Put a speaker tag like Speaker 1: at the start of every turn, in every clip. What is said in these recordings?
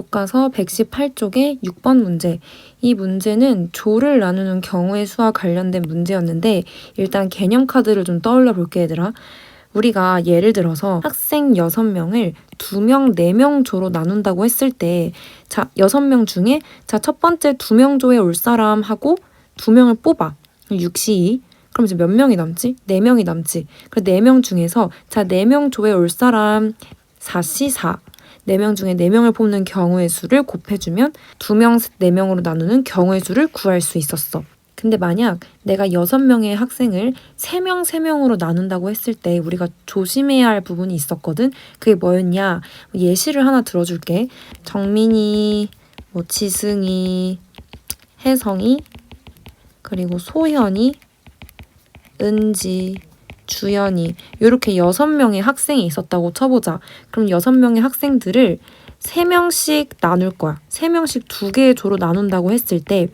Speaker 1: 교과서 118쪽의 6번 문제. 이 문제는 조를 나누는 경우의 수와 관련된 문제였는데 일단 개념 카드를 좀 떠올려 볼게 얘들아. 우리가 예를 들어서 학생 6명을 2명, 4명 조로 나눈다고 했을 때 자, 6명 중에 첫 번째 2명 조에 올 사람하고 2명을 뽑아. 6시2. 그럼 이제 몇 명이 남지? 4명이 남지. 그 4명 중에서 4명 조에 올 사람 4시4. 4명 중에 4명을 뽑는 경우의 수를 곱해주면 2명, 4명으로 나누는 경우의 수를 구할 수 있었어. 근데 만약 내가 6명의 학생을 3명, 3명으로 나눈다고 했을 때 우리가 조심해야 할 부분이 있었거든. 그게 뭐였냐? 예시를 하나 들어줄게. 정민이, 지승이, 혜성이, 그리고 소현이, 은지, 주연이 이렇게 6명의 학생이 있었다고 쳐보자. 그럼 6명의 학생들을 3명씩 나눌 거야. 3명씩 2개의 조로 나눈다고 했을 때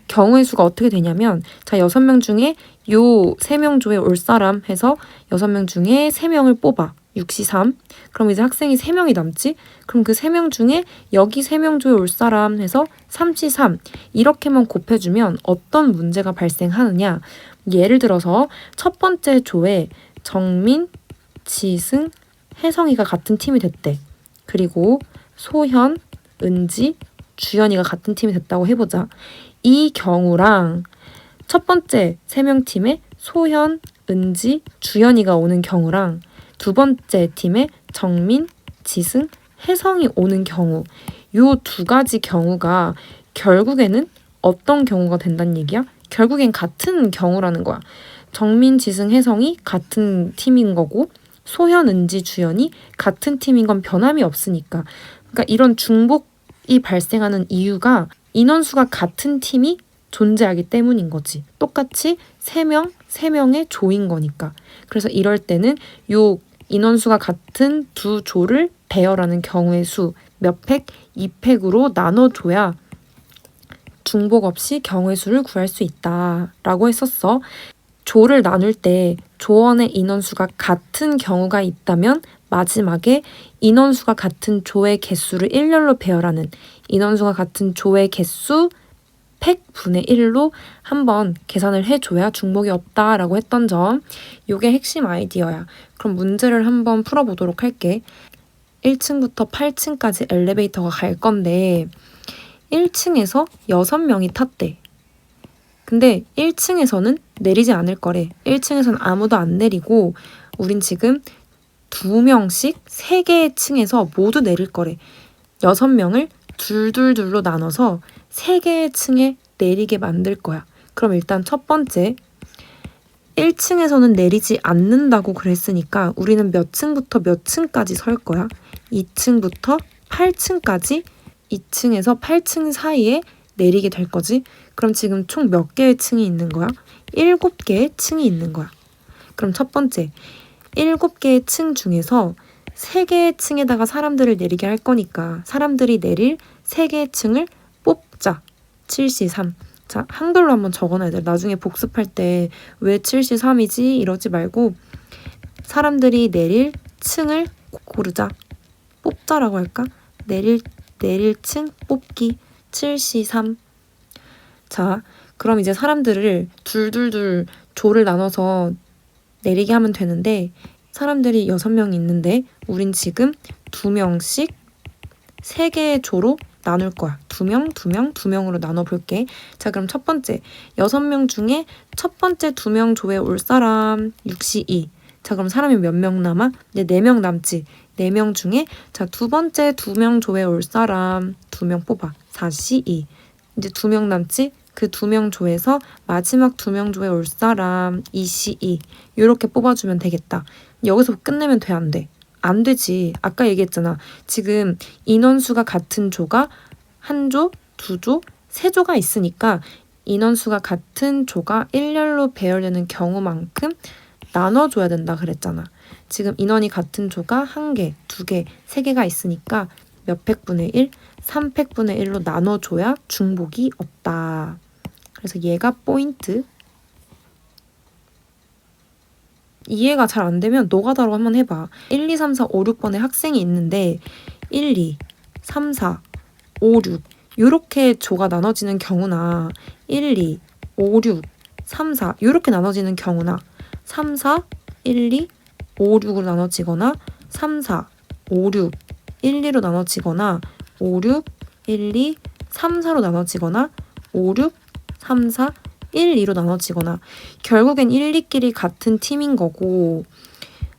Speaker 1: 경우의 수가 어떻게 되냐면 6명 중에 요 3명 조에 올 사람 해서 6명 중에 3명을 뽑아. 6시3. 그럼 이제 학생이 3명이 남지? 그럼 그 3명 중에 여기 3명 조에 올 사람 해서 3시3. 이렇게만 곱해주면 어떤 문제가 발생하느냐? 예를 들어서 첫 번째 조에 정민, 지승, 혜성이가 같은 팀이 됐대. 그리고 소현, 은지, 주연이가 같은 팀이 됐다고 해보자. 이 경우랑 첫 번째 3명 팀에 소현, 은지, 주연이가 오는 경우랑 두 번째 팀에 정민, 지승, 혜성이 오는 경우 요 2가지 경우가 결국에는 어떤 경우가 된다는 얘기야? 결국엔 같은 경우라는 거야. 정민, 지승, 혜성이 같은 팀인 거고 소현, 은지, 주연이 같은 팀인 건 변함이 없으니까. 그러니까 이런 중복이 발생하는 이유가 인원수가 같은 팀이 존재하기 때문인 거지. 똑같이 3명, 3명의 조인 거니까. 그래서 이럴 때는 요 인원수가 같은 두 조를 배열하는 경우의 수 몇 팩? 2팩으로 나눠줘야 중복 없이 경우의 수를 구할 수 있다라고 했었어. 조를 나눌 때 조원의 인원수가 같은 경우가 있다면 마지막에 인원수가 같은 조의 개수를 일렬로 배열하는 인원수가 같은 조의 개수 팩분의 1로 한번 계산을 해줘야 중복이 없다라고 했던 점. 이게 핵심 아이디어야. 그럼 문제를 한번 풀어보도록 할게. 1층부터 8층까지 엘리베이터가 갈 건데 1층에서 6명이 탔대. 근데 1층에서는 내리지 않을 거래. 1층에서는 아무도 안 내리고 우린 지금 2명씩 3개의 층에서 모두 내릴 거래. 6명을 둘둘둘로 나눠서 3개의 층에 내리게 만들 거야. 그럼 일단 첫 번째 1층에서는 내리지 않는다고 그랬으니까 우리는 몇 층부터 몇 층까지 설 거야? 2층부터 8층까지 2층에서 8층 사이에 내리게 될 거지? 그럼 지금 총 몇 개의 층이 있는 거야? 7개의 층이 있는 거야. 그럼 첫 번째 7개의 층 중에서 3개의 층에다가 사람들을 내리게 할 거니까 사람들이 내릴 3개의 층을 뽑자. 7시3. 자, 한글로 한번 적어놔야 돼. 나중에 복습할 때 왜 7시3이지? 이러지 말고 사람들이 내릴 층을 고르자. 뽑자라고 할까? 내릴 층 뽑기. 7시3. 자, 그럼 이제 사람들을 둘둘둘 조를 나눠서 내리게 하면 되는데 사람들이 6명이 있는데 우린 지금 2명씩 3개의 조로 나눌 거야. 2명, 2명, 2명으로 나눠볼게. 자, 그럼 첫 번째 6명 중에 첫 번째 2명 조에 올 사람 6시2. 자, 그럼 사람이 몇 명 남아? 이제 4명 남지. 4명 중에 자, 두 번째 2명 조에 올 사람 2명 뽑아. 4시2. 이제 2명 남지? 그 2명 조에서 마지막 2명 조에 올 사람 2시2. 이렇게 뽑아주면 되겠다. 여기서 끝내면 돼, 안 돼? 안 되지. 아까 얘기했잖아. 지금 인원수가 같은 조가 한 조, 2조, 3조가 있으니까 인원수가 같은 조가 일렬로 배열되는 경우만큼 나눠줘야 된다 그랬잖아. 지금 인원이 같은 조가 1개, 2개, 3개가 있으니까 몇 팩분의 1? 3팩분의 1로 나눠줘야 중복이 없다. 그래서 얘가 포인트. 이해가 잘 안 되면 노가다로 한번 해봐. 1, 2, 3, 4, 5, 6번에 학생이 있는데 1, 2, 3, 4, 5, 6 이렇게 조가 나눠지는 경우나 1, 2, 5, 6, 3, 4 이렇게 나눠지는 경우나 3, 4, 1, 2, 5, 6으로 나눠지거나 3, 4, 5, 6, 1, 2로 나눠지거나 5, 6, 1, 2, 3, 4로 나눠지거나 5, 6, 3, 4, 1, 2로 나눠지거나 결국엔 1, 2끼리 같은 팀인 거고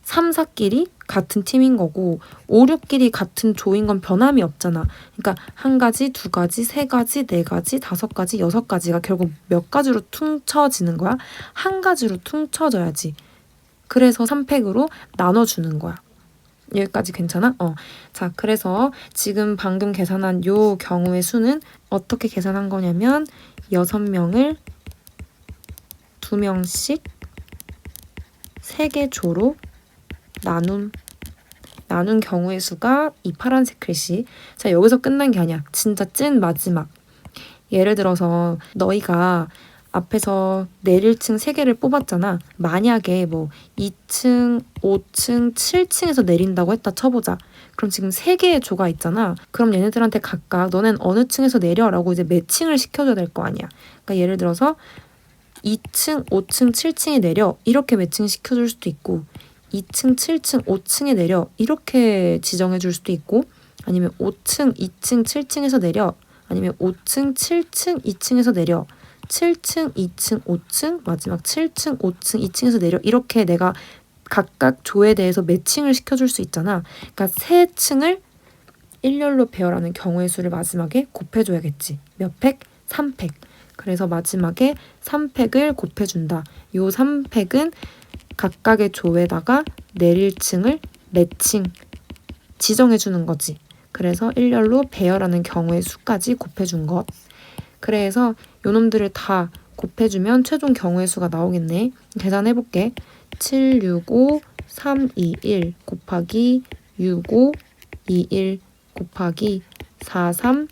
Speaker 1: 3, 4끼리 같은 팀인 거고 5, 6끼리 같은 조인 건 변함이 없잖아. 그러니까 한 가지, 두 가지, 세 가지, 네 가지, 다섯 가지, 여섯 가지가 결국 몇 가지로 퉁쳐지는 거야? 한 가지로 퉁쳐져야지. 그래서 3팩으로 나눠주는 거야. 여기까지 괜찮아? 자, 그래서 지금 방금 계산한 요 경우의 수는 어떻게 계산한 거냐면 6명을 2명씩 3개 조로 나눈 경우의 수가 이 파란색 글씨. 자, 여기서 끝난 게 아니야. 진짜 찐 마지막. 예를 들어서 너희가 앞에서 내릴 층 3개를 뽑았잖아. 만약에 뭐 2층, 5층, 7층에서 내린다고 했다 쳐보자. 그럼 지금 3개의 조가 있잖아. 그럼 얘네들한테 각각 너넨 어느 층에서 내려라고 이제 매칭을 시켜줘야 될 거 아니야. 그러니까 예를 들어서 2층, 5층, 7층에 내려 이렇게 매칭 시켜줄 수도 있고 2층, 7층, 5층에 내려 이렇게 지정해 줄 수도 있고 아니면 5층, 2층, 7층에서 내려 아니면 5층, 7층, 2층에서 내려 7층, 2층, 5층, 마지막 7층, 5층, 2층에서 내려 이렇게 내가 각각 조에 대해서 매칭을 시켜줄 수 있잖아. 그러니까 세 층을 일렬로 배열하는 경우의 수를 마지막에 곱해줘야겠지. 몇 팩? 3팩. 그래서 마지막에 3팩을 곱해준다. 요 3팩은 각각의 조에다가 내릴 층을 매칭 지정해주는 거지. 그래서 일렬로 배열하는 경우의 수까지 곱해준 것. 그래서 요놈들을 다 곱해주면 최종 경우의 수가 나오겠네. 계산해볼게. 7, 6, 5, 3, 2, 1 곱하기 6, 5, 2, 1 곱하기 4, 3,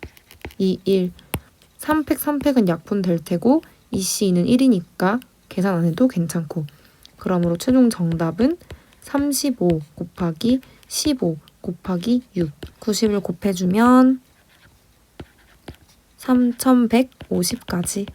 Speaker 1: 2, 1 3팩, 3팩은 약분될 테고 2C2는 1이니까 계산 안 해도 괜찮고 그러므로 최종 정답은 35 곱하기 15 곱하기 6 90을 곱해주면 3150까지